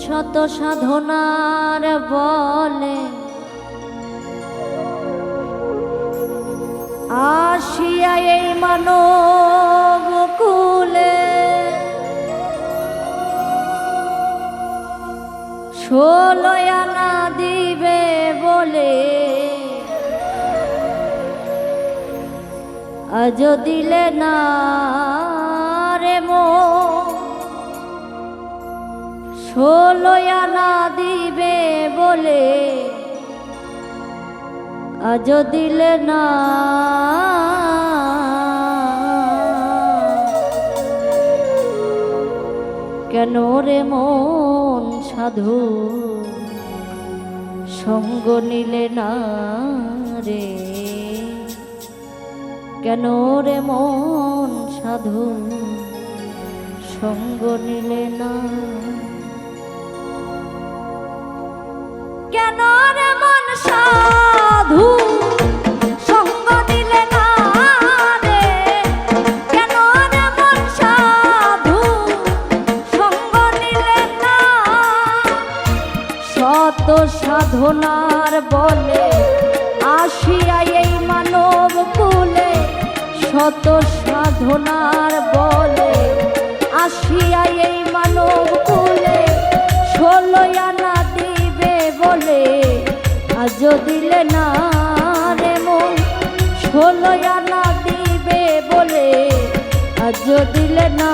শত সাধনার বলে আসিয়া এই মানব কুলে ষোলো আনা দিবে বলে আজ দিলে না রে মন, ষোলো আনা দিবে বলে আজ দিলে না। কেন রে মন সাধু সঙ্গ নিলে না রে, কেন রে মন সাধু সঙ্গ নিলে না। কেন রে মন সাধু সঙ্গ নিলে না রে, কেন রে মন সাধু সঙ্গ নিলে না। শত সাধনার বলে আসিয়া এই মানব কুলে, শত সাধনার বলে আসিয়া এই মানব কুলে ষোলো আনা দিবে বলে আজ দিলে না রে মন, ষোলো আনা দিবে বলে আজ দিলে না।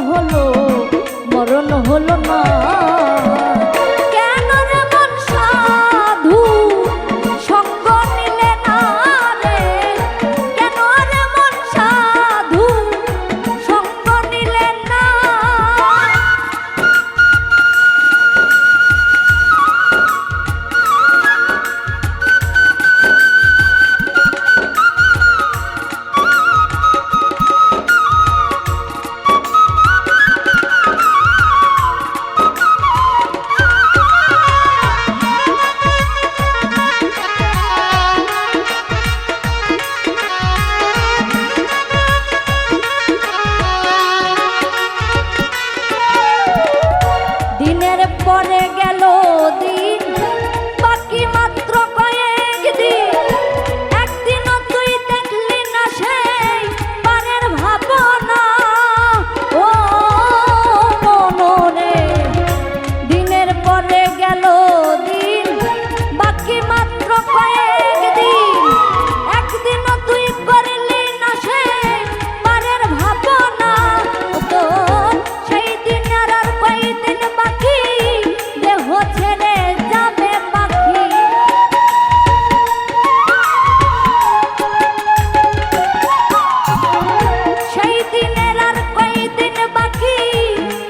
হলো মরণ হলো না। কেন রে মন সাধু সঙ্গ নিলে না রে, কেন রে মন সাধু সঙ্গ নিলে না। পরে গেল দিন বাকি মাত্র কয়েক দিন, একদিনও তুই দেখলি না সেই পারের ভাবনা। ও মনরে দিনের পরে গেল দিন বাকি মাত্র কয়েক দিন, একদিনও তুই করলি না সেই পারের ভাবনা। তো সেই দিন আর কয়েকদিন বাকি ছেড়ে যাবে পাখি, সেই দিনের আর কয়েকদিন বাকি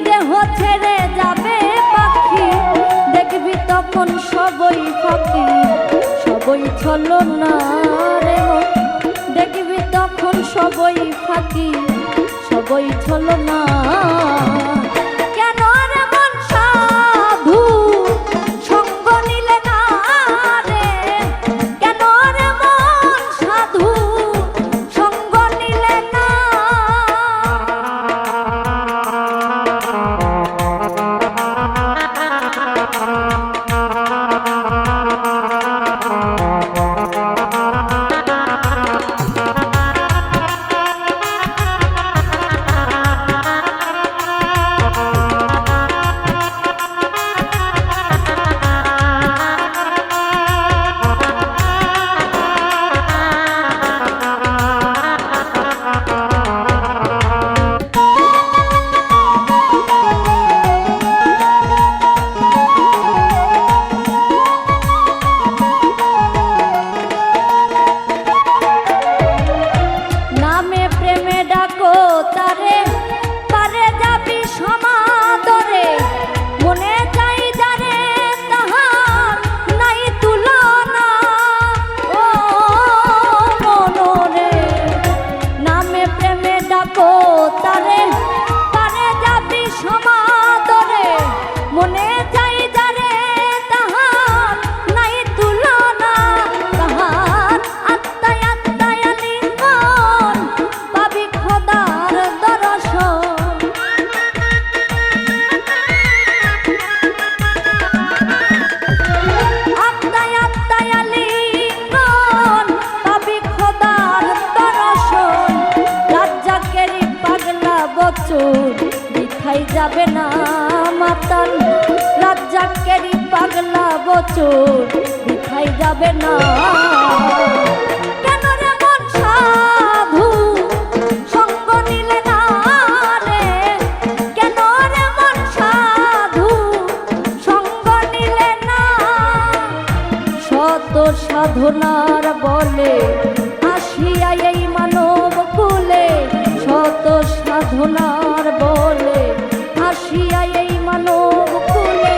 দেহ ছেড়ে যাবে পাখি। দেখবি তখন সবই ফাঁকি সবই ছলো না রে, দেখবি তখন সবই ফাঁকি সবই ছলো না। কেন রে মন সাধু সঙ্গ নিলে না রে, কেন রে মন সাধু সঙ্গ নিলে না। তারে পারে যাবি সমাদরে, মনে চাই যারে তাহার নাই তুলনা। ও মনরে নামে প্রেমে ডাকো তারে পারে যাবি সমাদরে, মনে চাই যারে তাহার নাই তুলনা। তাহার আত্মায় আত্মায় লিঙ্গন পাবি খোদার দর্শন, আত্মায় আত্মায় লিঙ্গন পাবি খোদার দর্শন। রাজ্জাকেরই পাগলা বচন দিখাই যাবে না মাতাল, রাজ্জাকেরই পাগলা বচন দিখাই যাবে না। কেন রে মন সাধু সঙ্গ নিলে না রে, কেন রে মন সাধু সঙ্গ নিলে না। শত সাধনার বলে আসিয়া এই মানব কুলে, শত সাধনার বলে আসিয়া এই মানব কুলে,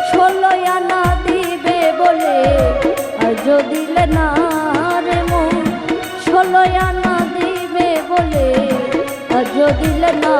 16 আনা দিবে বলে আজ দিলে না রে মন, 16 আনা দিবে বলে আজ দিলে না।